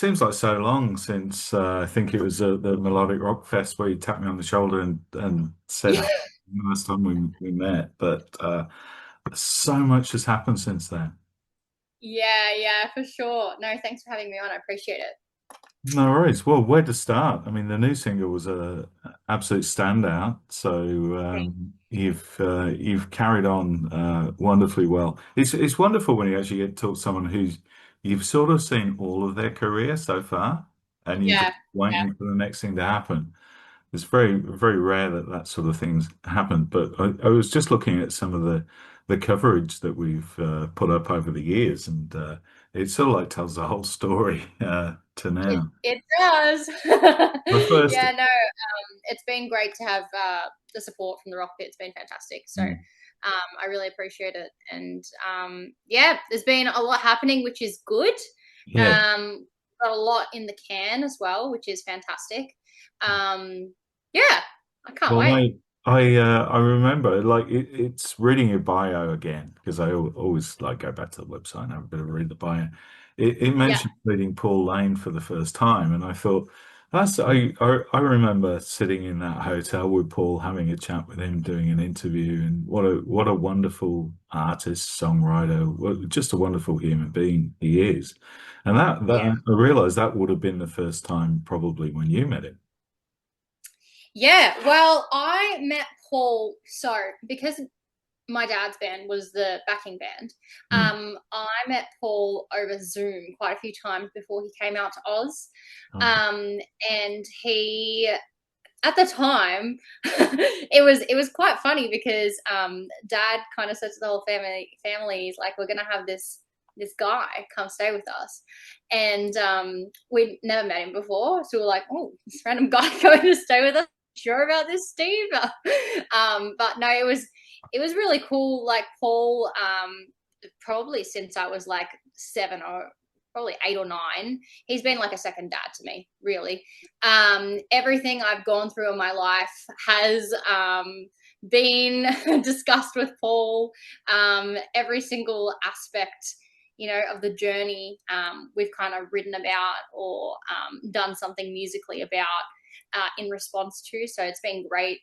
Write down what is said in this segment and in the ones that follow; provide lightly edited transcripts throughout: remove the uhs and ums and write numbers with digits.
seems like so long since I think it was the Melodic Rock Fest where you tapped me on the shoulder and said Yeah, the last time we met. But so much has happened since then. yeah, for sure. No, thanks for having me on. I appreciate it. No worries. Well, where to start? I mean, the new single was a absolute standout. So you've carried on wonderfully well. It's wonderful when you actually get to talk to someone who's you've sort of seen all of their career so far, and you're just Yeah, yeah. waiting for the next thing to happen. It's very rare that that sort of things happen. But I was just looking at some of the coverage that we've put up over the years, and it sort of like tells the whole story to It now. it does. The first, Yeah, no, it's been great to have the support from the Rock Pit. It's been fantastic. So mm, I really appreciate it. And yeah, there's been a lot happening, which is good. yeah. Got a lot in the can as well, which is fantastic. Yeah, I can't Well, wait. I remember like it's reading your bio again because I always like go back to the website and have a bit of a read the bio. It Yeah, mentioned meeting Paul Lane for the first time, and I thought I remember sitting in that hotel with Paul, having a chat with him, doing an interview, and what a wonderful artist, songwriter, just a wonderful human being he is. And that yeah. I realized that would have been the first time probably when you met him. Yeah, well, I met Paul because my dad's band was the backing band. Mm. I met Paul over Zoom quite a few times before he came out to Oz. Okay. Um, and he at the time it was quite funny because dad kind of said to the whole family he's like, we're gonna have this guy come stay with us. And we'd never met him before, so we are like, oh, this random guy going to stay with us, sure about this, Steve? But no, it was really cool. Like Paul, probably since I was like 7 or probably 8 or 9, he's been like a second dad to me, really. Everything I've gone through in my life has been discussed with Paul. Every single aspect, of the journey, we've kind of written about or done something musically about in response to. So it's been great.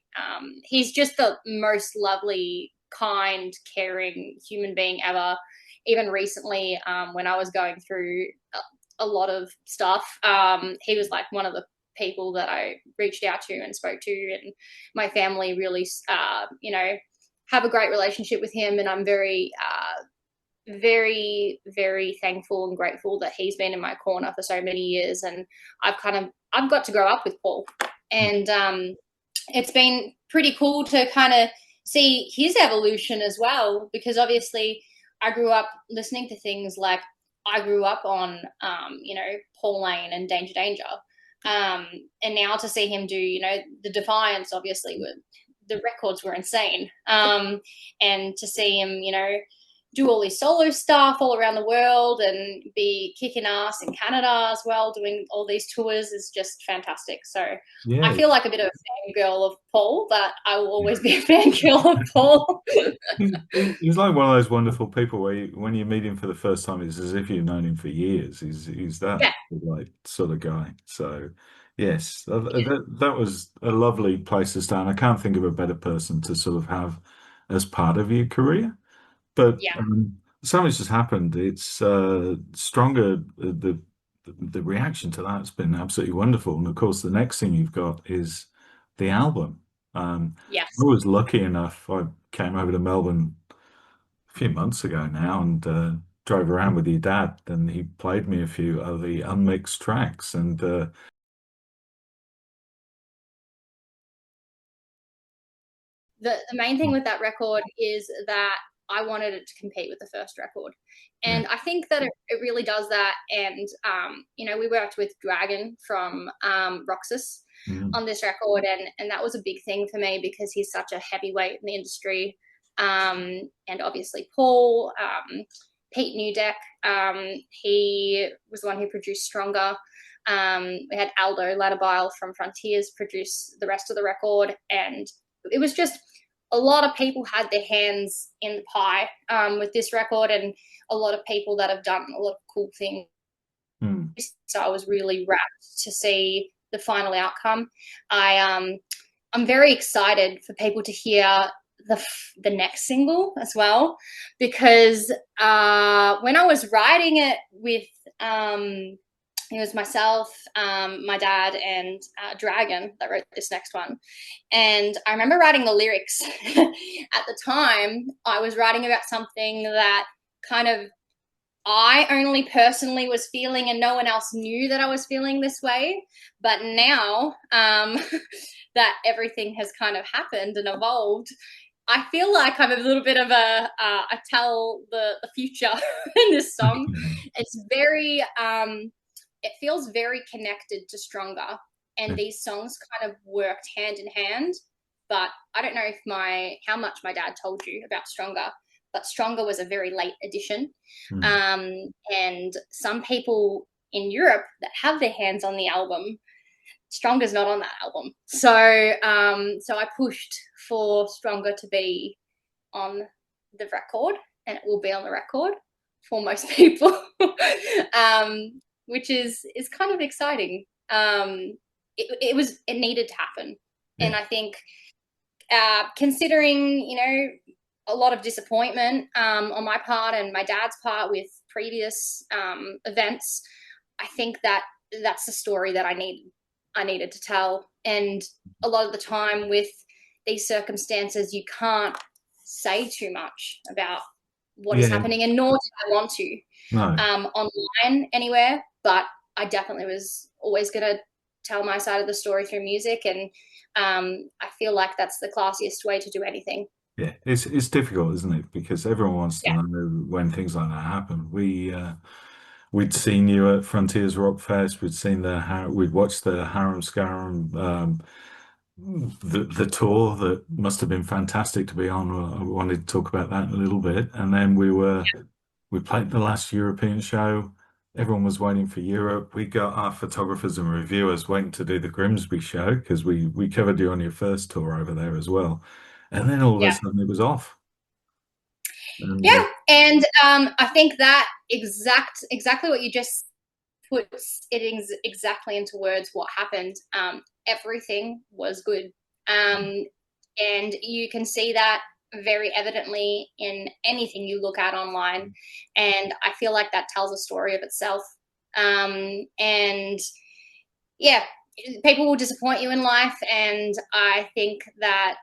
He's just the most lovely, kind, caring human being ever. Even recently, when I was going through a lot of stuff, he was like one of the people that I reached out to and spoke to, and my family really, have a great relationship with him, and I'm very thankful and grateful that he's been in my corner for so many years. And I've got to grow up with Paul, and it's been pretty cool to kind of see his evolution as well, because obviously I grew up listening to things like, I grew up on Paul Lane and Danger Danger, and now to see him do the Defiance, obviously the records were insane, and to see him do all his solo stuff all around the world and be kicking ass in Canada as well, doing all these tours is just fantastic. So I Yeah. feel like a bit of a fangirl of Paul, but I will always be a fangirl of Paul. He's like one of those wonderful people where when you meet him for the first time, it's as if you've known him for years. He's that Yeah, like sort of guy. So yes, that was a lovely place to start. I can't think of a better person to sort of have as part of your career. But yeah. so much has happened. It's stronger. The reaction to that's been absolutely wonderful. And of course, the next thing you've got is the album. I Yes. was lucky enough. I came over to Melbourne a few months ago now and drove around with your dad. And he played me a few of the unmixed tracks. And The main thing with that record is that I wanted it to compete with the first record. yeah, And I think that it really does that. And, we worked with Dragon from Roxas mm, on this record. And that was a big thing for me because he's such a heavyweight in the industry. And obviously, Paul, Pete Newdeck, he was the one who produced Stronger. We had Aldo Ladabile from Frontiers produce the rest of the record. And it was just a lot of people had their hands in the pie with this record, and a lot of people that have done a lot of cool things Mm. So I was really rapt to see the final outcome. I'm very excited for people to hear the next single as well, because when I was writing it with it was myself, my dad, and Dragon that wrote this next one. And I remember writing the lyrics. At the time, I was writing about something that kind of I only personally was feeling, and no one else knew that I was feeling this way. But now that everything has kind of happened and evolved, I feel like I'm a little bit of a tell the future in this song. It's very, it feels very connected to Stronger, and these songs kind of worked hand in hand. But I don't know if how much my dad told you about Stronger, but Stronger was a very late addition. Mm. And some people in Europe that have their hands on the album, Stronger's not on that album. So I pushed for Stronger to be on the record, and it will be on the record for most people, which is kind of exciting. It needed to happen, Yeah. and I think considering a lot of disappointment on my part and my dad's part with previous events, I think that that's the story that I needed to tell. And a lot of the time with these circumstances, you can't say too much about what is Yeah. happening, and nor did I want to No. online anywhere. But I definitely was always going to tell my side of the story through music, and I feel like that's the classiest way to do anything. Yeah, it's difficult, isn't it? Because everyone wants to Yeah, know when things like that happen. We'd seen you at Frontiers Rock Fest. We'd watched the Harum Scarum, the tour that must have been fantastic to be on. I wanted to talk about that in a little bit, and then we played the last European show. Everyone was waiting for Europe. We got our photographers and reviewers waiting to do the Grimsby show because we covered you on your first tour over there as well. And then all of a yeah, sudden it was off. And yeah. And I think that exactly what you just puts it exactly into words what happened. Everything was good. And you can see that very evidently in anything you look at online. And I feel like that tells a story of itself. And yeah, people will disappoint you in life. And I think that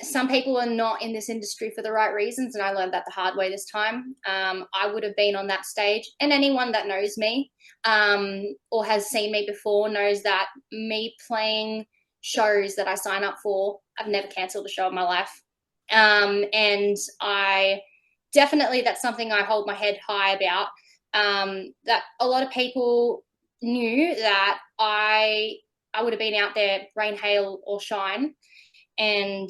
some people are not in this industry for the right reasons, and I learned that the hard way this time. I would have been on that stage, and anyone that knows me or has seen me before knows that me playing shows that I sign up for, I've never cancelled a show in my life. And I definitely, that's something I hold my head high about. That a lot of people knew that I would have been out there, rain, hail, or shine, and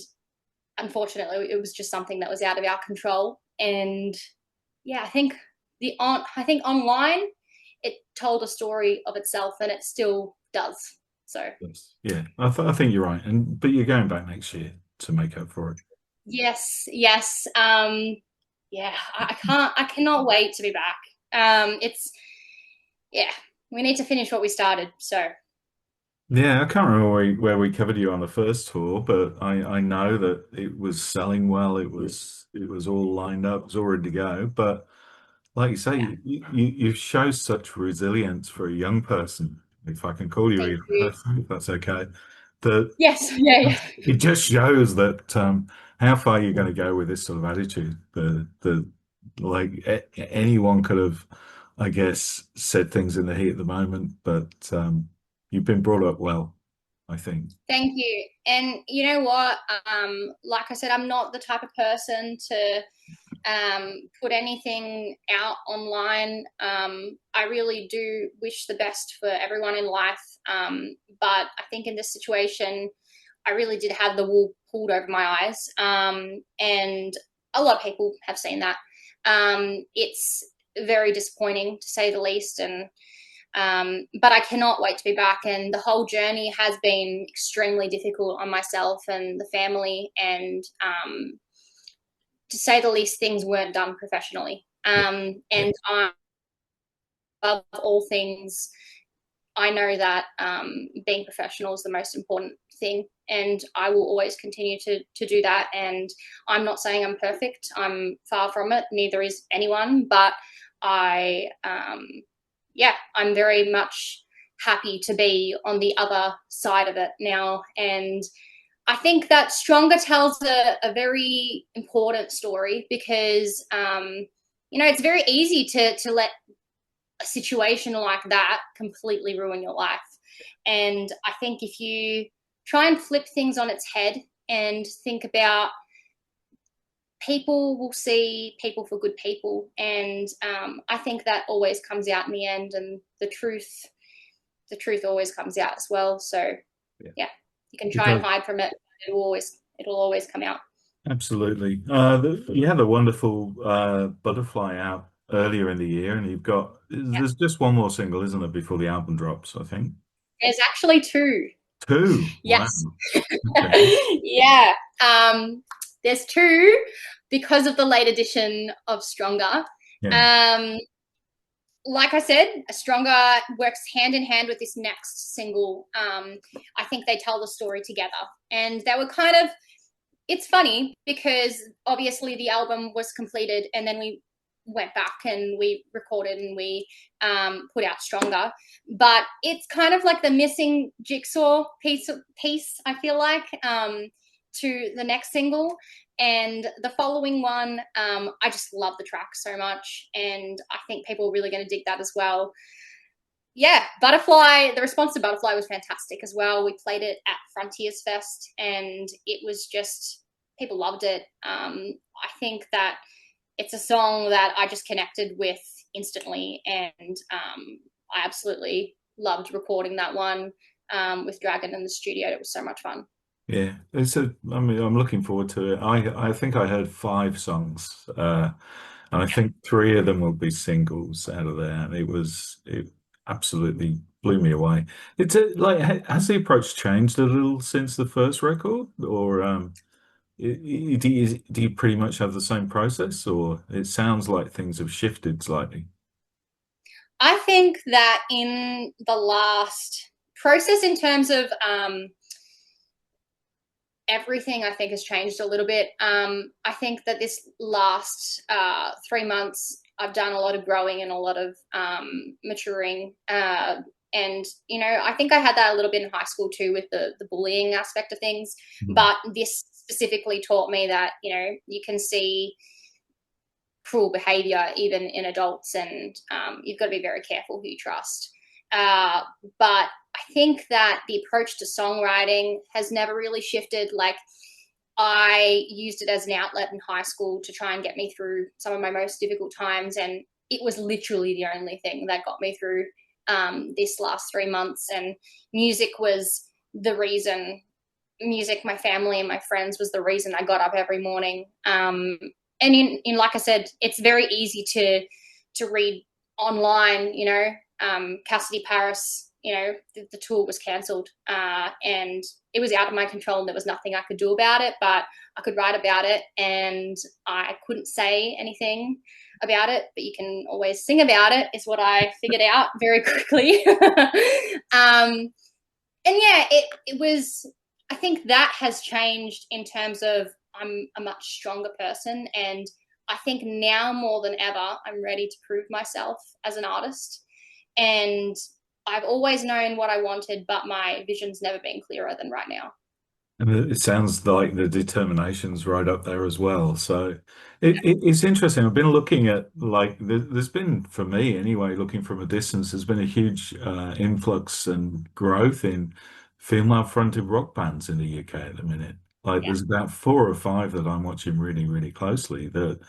unfortunately it was just something that was out of our control. And yeah, I think online it told a story of itself, and it still does. So yes, yeah, I think you're right. And but you're going back next year to make up for it. yes. Yeah, I cannot wait to be back. It's Yeah, we need to finish what we started. So Yeah, I can't remember where we covered you on the first tour, but I know that it was selling well. It was all lined up, it was all ready to go. But like you say, yeah, you show such resilience for a young person, if I can call you a thank young you. person, if that's okay. That Yes, yeah. it just shows that how far you're going to go with this sort of attitude. The like anyone could have, I guess, said things in the heat of the moment, but you've been brought up well, I think. Thank you. And you know what? Like I said, I'm not the type of person to put anything out online. I really do wish the best for everyone in life. But I think in this situation, I really did have the wool pulled over my eyes. And a lot of people have seen that. It's very disappointing to say the least. And but I cannot wait to be back. And the whole journey has been extremely difficult on myself and the family. And to say the least, things weren't done professionally. Yeah, yeah, And I above all things, I know that being professional is the most important thing, and I will always continue to do that. And I'm not saying I'm perfect. I'm far from it. Neither is anyone. But I, yeah, I'm very much happy to be on the other side of it now. And I think that Stronger tells a very important story because, it's very easy to let a situation like that completely ruin your life. And I think if you try and flip things on its head and think about people will see people for good people, and I think that always comes out in the end, and the truth always comes out as well. So Yeah. yeah, you can It try and does. hide from it. It'll always come out. Absolutely. You had a wonderful Butterfly out earlier in the year, and Yeah. there's just one more single, isn't there, before the album drops, I think. There's actually two. Two. Wow. Yes. Okay. Yeah. There's two because of the late edition of Stronger. Yeah. Um, like I said, Stronger works hand in hand with this next single. I think they tell the story together. And they were kind of, it's funny because obviously the album was completed and then we went back and we recorded and we put out Stronger. But it's kind of like the missing jigsaw piece I feel like, to the next single. And the following one, I just love the track so much. And I think people are really going to dig that as well. Yeah, Butterfly, the response to Butterfly was fantastic as well. We played it at Frontiers Fest and it was just, people loved it. I think that it's a song that I just connected with instantly, and I absolutely loved recording that one with Dragon in the studio. It was so much fun. Yeah. I mean, I'm looking forward to it. I think I heard five songs, and I think three of them will be singles out of there. And it absolutely blew me away. Has the approach changed a little since the first record, or do you pretty much have the same process, or it sounds like things have shifted slightly? I think that in the last process, in terms of everything, I think has changed a little bit. I think that this last 3 months, I've done a lot of growing and a lot of maturing. And I think I had that a little bit in high school too, with the bullying aspect of things. Mm. But this specifically taught me that you can see cruel behavior even in adults, and you've got to be very careful who you trust. But I think that the approach to songwriting has never really shifted. Like, I used it as an outlet in high school to try and get me through some of my most difficult times, and it was literally the only thing that got me through this last 3 months. And music was the reason. Music, my family and my friends was the reason I got up every morning. And in like I said, it's very easy to read online. Cassidy Paris, the tour was cancelled, and it was out of my control, and there was nothing I could do about it. But I could write about it, and I couldn't say anything about it. But you can always sing about it, is what I figured out very quickly. And yeah, it was. I think that has changed in terms of I'm a much stronger person, and I think now more than ever I'm ready to prove myself as an artist. And I've always known what I wanted, but my vision's never been clearer than right now. And it sounds like the determination's right up there as well. So it's interesting. I've been looking at there's been, for me anyway, looking from a distance, there's been a huge influx and growth in female-fronted rock bands in the UK at the minute. Like Yeah. there's about four or five that I'm watching really, really closely that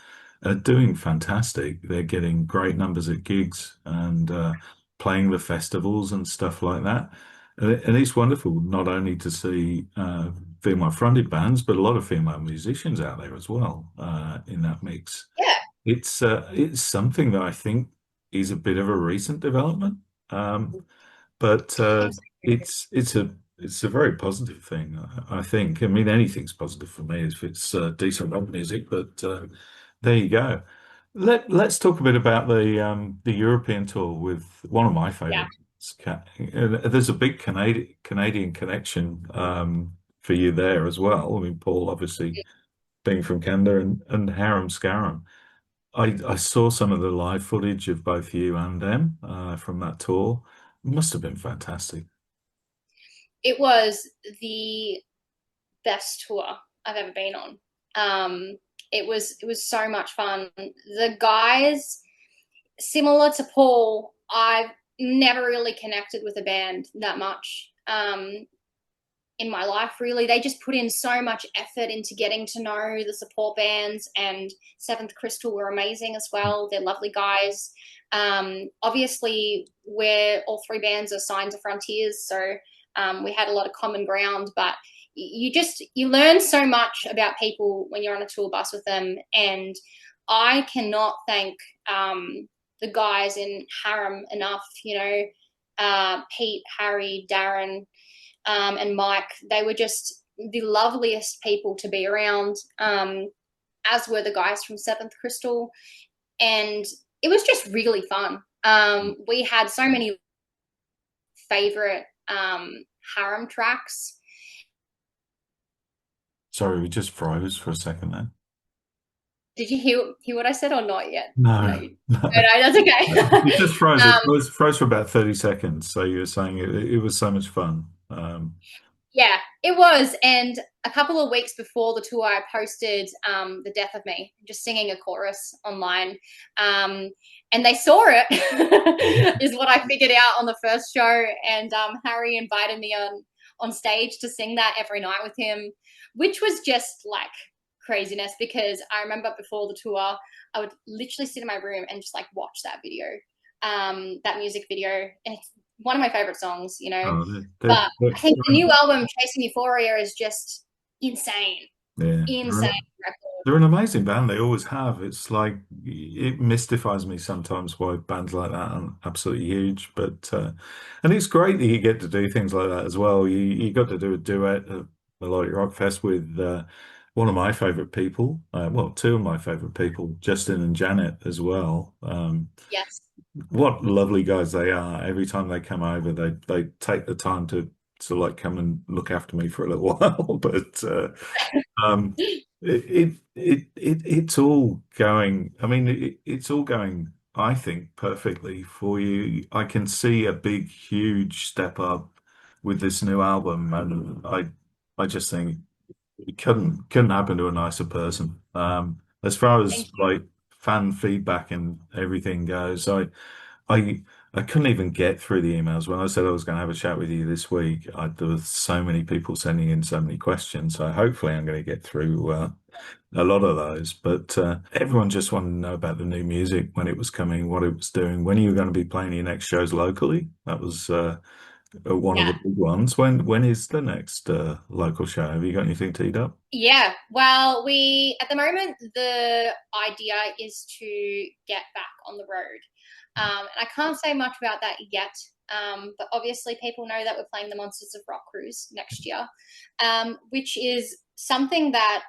are doing fantastic. They're getting great numbers at gigs and playing the festivals and stuff like that. And it's wonderful not only to see female-fronted bands, but a lot of female musicians out there as well in that mix. Yeah. It's something that I think is a bit of a recent development, but it's a very positive thing, I think. I mean, anything's positive for me if it's decent rock music, but there you go. Let's talk a bit about the European tour with one of my Yeah. favorites. There's a big Canadian connection for you there as well. I mean, Paul obviously being from Canada and Harum Scarum. I saw some of the live footage of both you and them from that tour. Must have been fantastic. It was the best tour I've ever been on. It was so much fun. The guys, similar to Paul, I've never really connected with a band that much in my life, really. They just put in so much effort into getting to know the support bands, and Seventh Crystal were amazing as well. They're lovely guys. Obviously, we're all three bands are signed to Frontiers, so we had a lot of common ground, but you learn so much about people when you're on a tour bus with them. And I cannot thank the guys in Harum enough. Pete, Harry, Darren, and Mike. They were just the loveliest people to be around, as were the guys from Seventh Crystal. And it was just really fun. We had so many favorite Harum tracks. Sorry, we just froze for a second there. Did you hear what I said or not yet? No, No, no. no, that's It okay. just froze. It um, froze for about 30 seconds. So you were saying it was so much fun. Yeah, it was. And a couple of weeks before the tour, I posted The Death of Me, just singing a chorus online. And they saw it, is what I figured out on the first show. And Harry invited me on stage to sing that every night with him, which was just like craziness, because I remember before the tour, I would literally sit in my room and just like watch that video, that music video. And it's one of my favorite songs, Oh, but I think the new album, Chasing Euphoria, is just insane. yeah, Insane record. they're an amazing band. They always have. It's like it mystifies me sometimes why bands like that aren't absolutely huge. But and it's great that you get to do things like that as well. You got to do a duet at Melodic Rock Fest with one of my favorite people. Well, two of my favorite people, Justin and Janet as well. Yes. What lovely guys they are. Every time they come over, they take the time to like come and look after me for a little while. But um, it's all going. I mean, it's all going. I think perfectly for you. I can see a big, huge step up with this new album, and I just think it couldn't happen to a nicer person. As far Thank as you. like fan feedback and everything goes, I I couldn't even get through the emails when I said I was going to have a chat with you this week. There were so many people sending in so many questions, so hopefully I'm going to get through a lot of those. But everyone just wanted to know about the new music, when it was coming, what it was doing, when you were going to be playing your next shows locally. That was one of Yeah. the big ones. When is the next local show? Have you got anything teed up? Yeah. Well, at the moment, the idea is to get back on the road. And I can't say much about that yet. But obviously, people know that we're playing the Monsters of Rock cruise next year, which is something that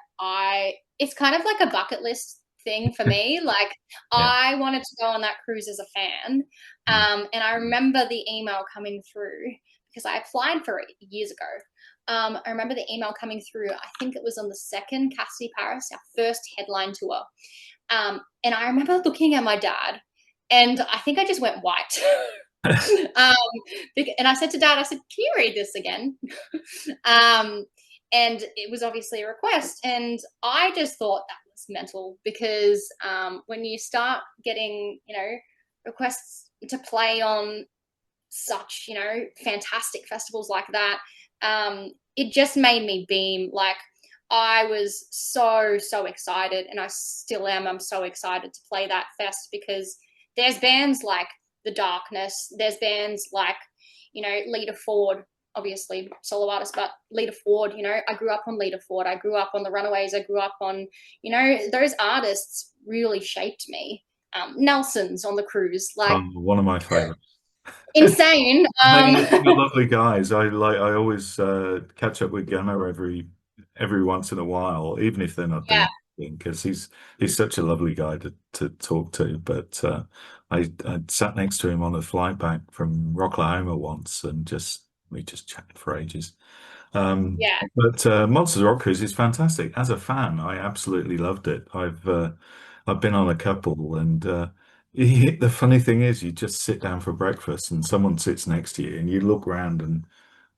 it's kind of like a bucket list thing for me. Like, Yeah. I wanted to go on that cruise as a fan. Mm. And I remember the email coming through because I applied for it years ago. I remember the email coming through. I think it was on the second Cassidy Paris, our first headline tour. And I remember looking at my dad, and I think I just went white. um, and I said to Dad, I said, "Can you read this again?" um, and it was obviously a request, and I just thought that was mental, because when you start getting, requests to play on such, fantastic festivals like that, it just made me beam. Like, I was so excited, and I still am. I'm so excited to play that fest, because there's bands like The Darkness, there's bands like, Lita Ford, obviously solo artist, but Lita Ford, I grew up on Lita Ford, I grew up on the Runaways, I grew up on, those artists really shaped me. Nelson's on the cruise, like, One of my favorites. insane. They're lovely guys. I always catch up with Gemma every once in a while, even if they're not Yeah. doing because he's such a lovely guy to talk to. But I sat next to him on a flight back from Rocklahoma once, and just we just chatted for ages. Yeah. But Monsters Rock Cruise is fantastic. As a fan, I absolutely loved it. I've been on a couple, and the funny thing is, you just sit down for breakfast, and someone sits next to you, and you look round, and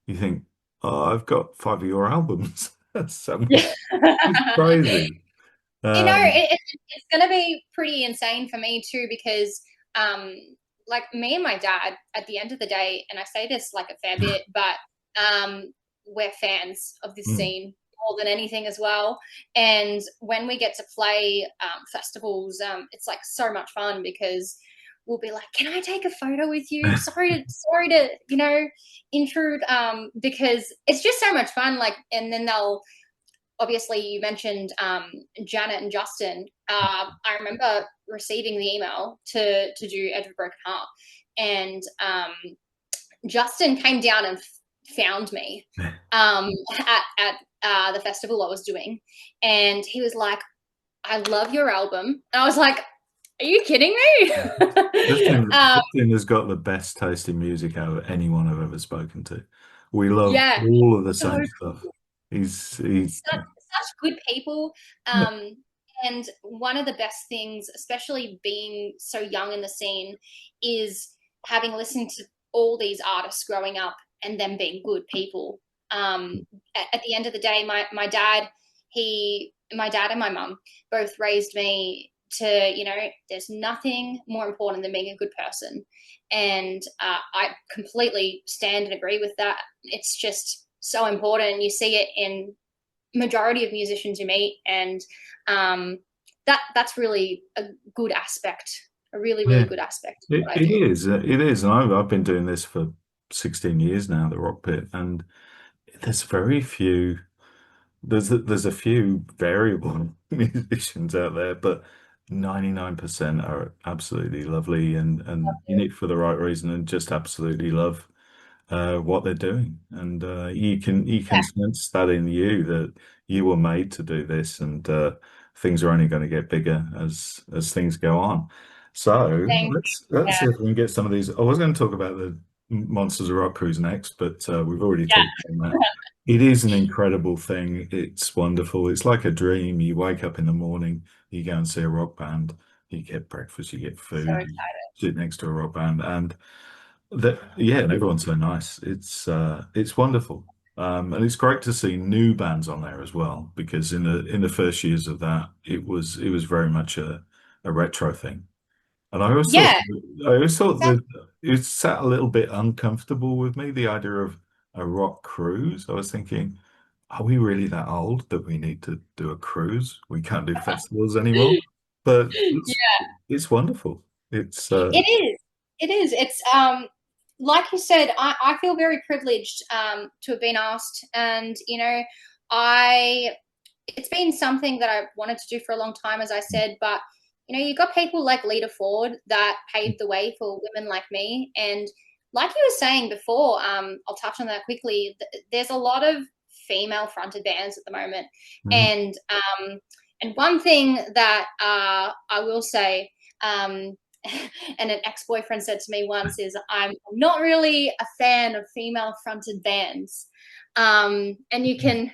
you think, "Oh, I've got five of your albums." Somewhere. Yeah. It's crazy. Um, It's going to be pretty insane for me too, because um, like me and my dad, at the end of the day, and I say this like a fair bit, but we're fans of this mm, scene more than anything as well. And when we get to play festivals, it's like so much fun because we'll be like, "Can I take a photo with you? Sorry to, intrude," because it's just so much fun. Like, and then they'll obviously you mentioned Janet and Justin. I remember receiving the email to do Edge of a Broken Heart, and Justin came down and found me at the festival I was doing, and he was like, "I love your album," and I was like, "Are you kidding me?" Justin has got the best taste in music out of anyone I've ever spoken to. We love Yeah, all of the so same stuff. He's such good people. yeah, And one of the best things, especially being so young in the scene, is having listened to all these artists growing up and them being good people. At the end of the day, my dad and my mum both raised me to, there's nothing more important than being a good person. And I completely stand and agree with that. It's just so important. You see it in majority of musicians you meet, and that's really a good aspect, a really really yeah. good aspect of It, what I it do. is. It is. And I've been doing this for 16 years now, the Rock Pit, and there's very few. There's a few variable musicians out there, but 99% are absolutely lovely and in it for the right reason and just absolutely love what they're doing. And you can sense that in you that you were made to do this, and things are only going to get bigger as things go on. So Thank let's see Yeah, if we can get some of these. I was going to talk about the Monsters of Rock cruise next, but we've already yeah, talked about that. It is an incredible thing. It's wonderful. It's like a dream. You wake up in the morning, you go and see a rock band, you get breakfast, you get so food, you sit next to a rock band, and yeah, and everyone's so nice. It's wonderful. And it's great to see new bands on there as well, because in the first years of that, it was very much a retro thing. And yeah, I always thought exactly. that it sat a little bit uncomfortable with me, the idea of a rock cruise. I was thinking, are we really that old that we need to do a cruise? We can't do festivals anymore. But it's wonderful. It's It is. It is. It's like you said, I feel very privileged to have been asked, and I it's been something that I've wanted to do for a long time, as I said, but you got people like Lita Ford that paved the way for women like me. And like you were saying before, I'll touch on that quickly. There's a lot of female fronted bands at the moment. mm, And one thing that I will say, and an ex-boyfriend said to me once, is I'm not really a fan of female fronted bands. And you can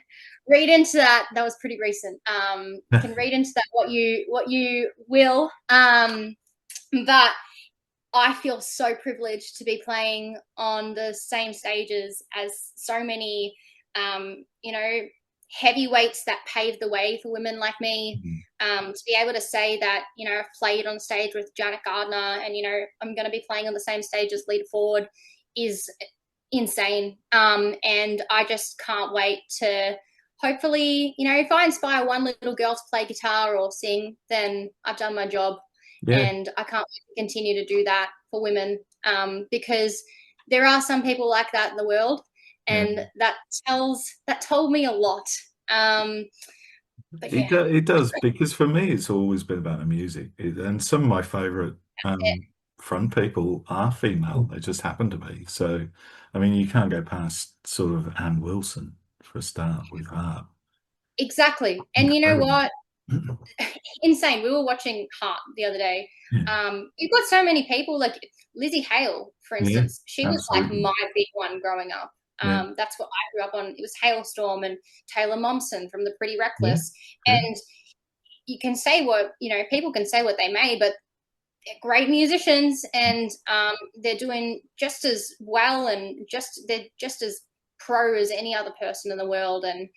read into that. That was pretty recent. You can read into that what you will. But I feel so privileged to be playing on the same stages as so many, heavyweights that paved the way for women like me. mm, To be able to say that, I've played on stage with Janet Gardner, and, I'm going to be playing on the same stage as Lita Ford is insane. And I just can't wait to hopefully, if I inspire one little girl to play guitar or sing, then I've done my job. yeah. And I can't wait to continue to do that for women, because there are some people like that in the world, Yeah. and that told me a lot. But It yeah, do, it does because for me it's always been about the music, and some of my favorite front people are female. They just happen to be. So, I mean, you can't go past sort of Ann Wilson for a start with her. exactly. And you know Incredible. what? insane. We were watching Heart the other day. You've got so many people like Lizzie Hale, for Yeah, instance. She was like absolutely. my big one growing up. Yeah, That's what I grew up on. It was Hailstorm and Taylor Momsen from The Pretty yeah, Reckless. yeah, And you can say what, people can say what they may, but they're great musicians, and they're doing just as well, and they're just as pro as any other person in the world. And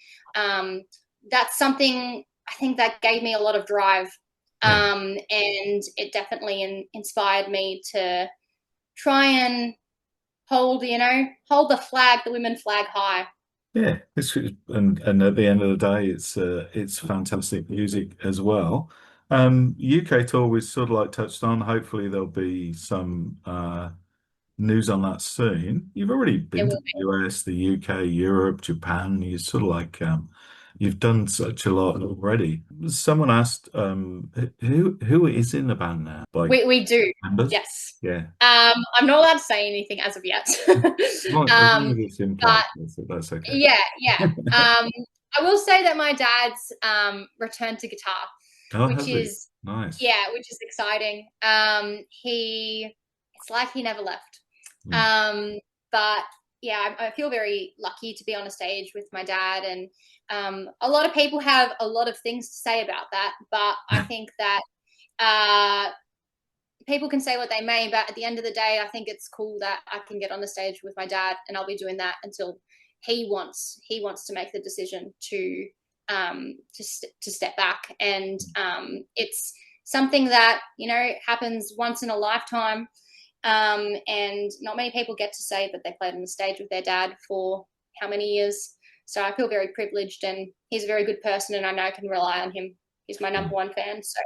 that's something I think that gave me a lot of drive, yeah. and it definitely inspired me to try and hold the women flag high. Yeah, and at the end of the day, it's fantastic music as well. UK tour we sort of like touched on. Hopefully there'll be some news on that soon. You've already It been to will the US, the UK, Europe, Japan. You sort of like you've done such a lot already. Someone asked who is in the band now? Like we do, members? yes. Yeah. I'm not allowed to say anything as of yet. As long um, as it's implied, but that's okay. yeah, yeah. I will say that my dad's returned to guitar, Oh, which has he? is Nice. yeah, which is exciting. It's like he never left. Mm. Um, but yeah, I feel very lucky to be on a stage with my dad, and a lot of people have a lot of things to say about that, but I think that uh, people can say what they may, but at the end of the day, I think it's cool that I can get on the stage with my dad, and I'll be doing that until he wants to make the decision to step back. And it's something that happens once in a lifetime, and not many people get to say that they played on the stage with their dad for how many years. So I feel very privileged, and he's a very good person, and I know I can rely on him. He's my number one fan. So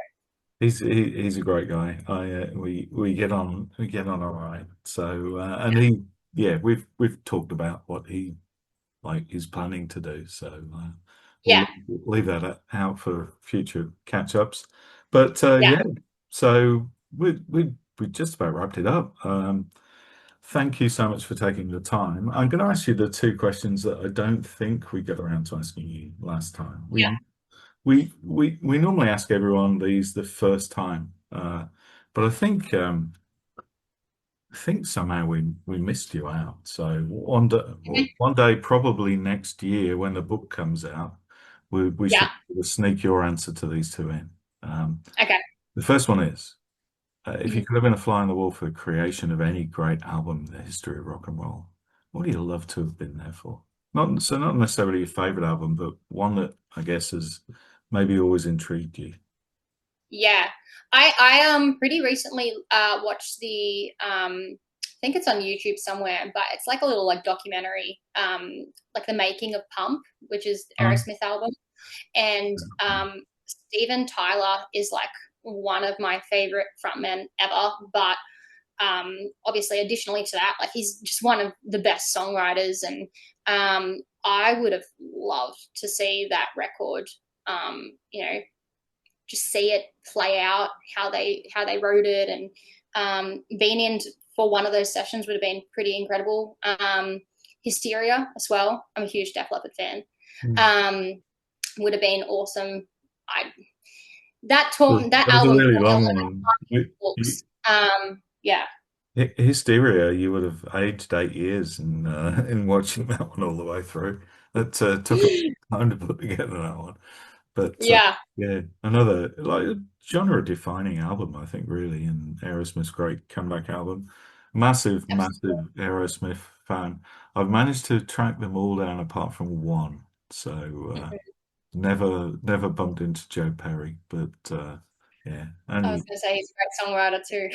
He's a great guy. We get on all right. So and he yeah we've talked about what he like is planning to do. So we'll yeah, leave that out for future catch ups. But yeah, yeah, so we just about wrapped it up. Thank you so much for taking the time. I'm going to ask you the two questions that I don't think we got around to asking you last time. yeah. We normally ask everyone these the first time, but I think somehow we missed you out. So Mhm. one day, probably next year when the book comes out, we Yeah. should sneak your answer to these two in. Um, Okay. the first one is, if you Mhm. could have been a fly on the wall for the creation of any great album in the history of rock and roll, what do you love to have been there for? Not necessarily your favorite album, but one that I guess has maybe always intrigued you. Yeah. I pretty recently watched the I think it's on YouTube somewhere, but it's like a little like documentary, like the making of Pump, which is the Oh, Aerosmith album. And Steven Tyler is like one of my favorite frontmen ever. But obviously, additionally to that, like he's just one of the best songwriters. And I would have loved to see that record. Just see it play out how they wrote it, and being in for one of those sessions would have been pretty incredible. Hysteria as well. I'm a huge Def Leppard fan. mm. Um, would have been awesome. I that That was a album really tour long 11 one. books. Yeah, Hysteria, you would have aged 8 years in watching that one all the way through. That took a long time to put together that one. But yeah, yeah, another like genre-defining album, I think, really, and Aerosmith's great comeback album. Massive, absolutely. massive Aerosmith fan. I've managed to track them all down apart from one. So never bumped into Joe Perry, but yeah, I was and going to say he's a great songwriter too.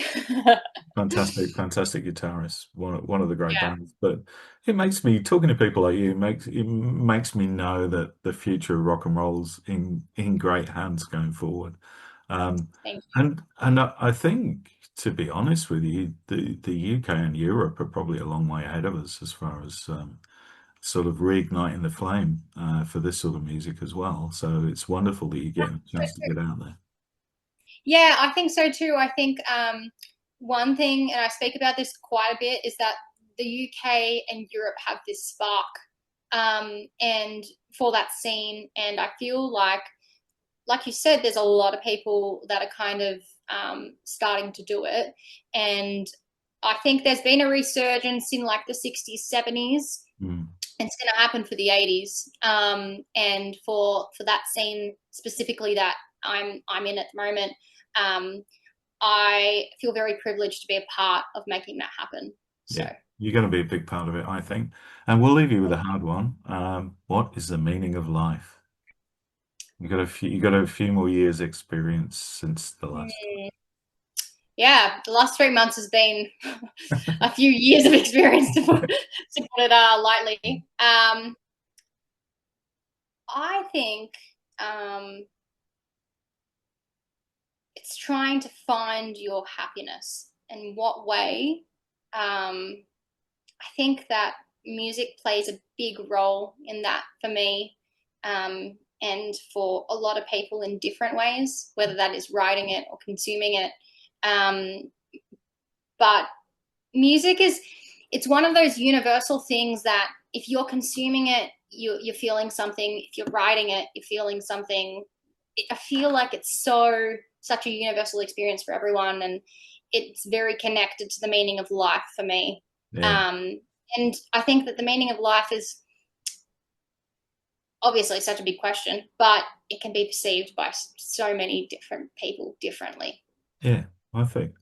fantastic, fantastic guitarist. One of the great Yeah, bands. But it makes me talking to people like you makes me know that the future of rock and roll's in great hands going forward. thank you. And I think, to be honest with you, the UK and Europe are probably a long way ahead of us as far as sort of reigniting the flame for this sort of music as well. So it's wonderful that you're getting a chance to get out there. Yeah, I think so too. I think one thing, and I speak about this quite a bit, is that the UK and Europe have this spark, and for that scene, and I feel like you said, there's a lot of people that are kind of starting to do it. And I think there's been a resurgence in like the 60s, 70s. Mm. It's going to happen for the 80s, and for that scene specifically that I'm in at the moment. I feel very privileged to be a part of making that happen. So, Yeah, you're going to be a big part of it, I think. And we'll leave you with a hard one. What is the meaning of life? You got a few more years experience since the last yeah, the last 3 months has been a few years of experience to put it lightly. I think it's trying to find your happiness. In what way? I think that music plays a big role in that for me, and for a lot of people in different ways, whether that is writing it or consuming it. Um, but music is, it's one of those universal things that if you're consuming it, you're feeling something. If you're writing it, you're feeling something. I feel like it's such a universal experience for everyone, and it's very connected to the meaning of life for me. Yeah. Um, and I think that the meaning of life is obviously such a big question, but it can be perceived by so many different people differently. Yeah, I think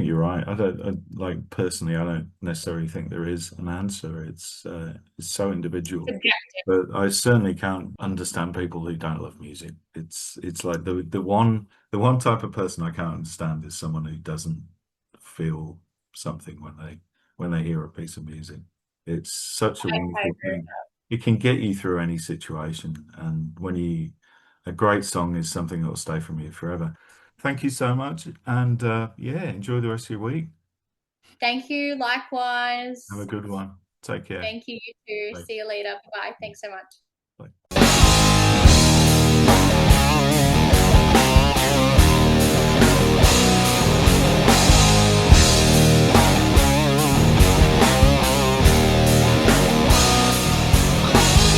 you're right. Like personally, I don't necessarily think there is an answer. It's so individual. Subjective. But I certainly can't understand people who don't love music. It's like the one type of person I can't understand is someone who doesn't feel something when they hear a piece of music. It's such a I wonderful agree. thing. It can get you through any situation, and a great song is something that will stay from you forever. Thank you so much, and yeah, enjoy the rest of your week. Thank you. Have a Likewise. good one. Take care. Thank you, you too. Bye. See you later. Bye. Thanks so much.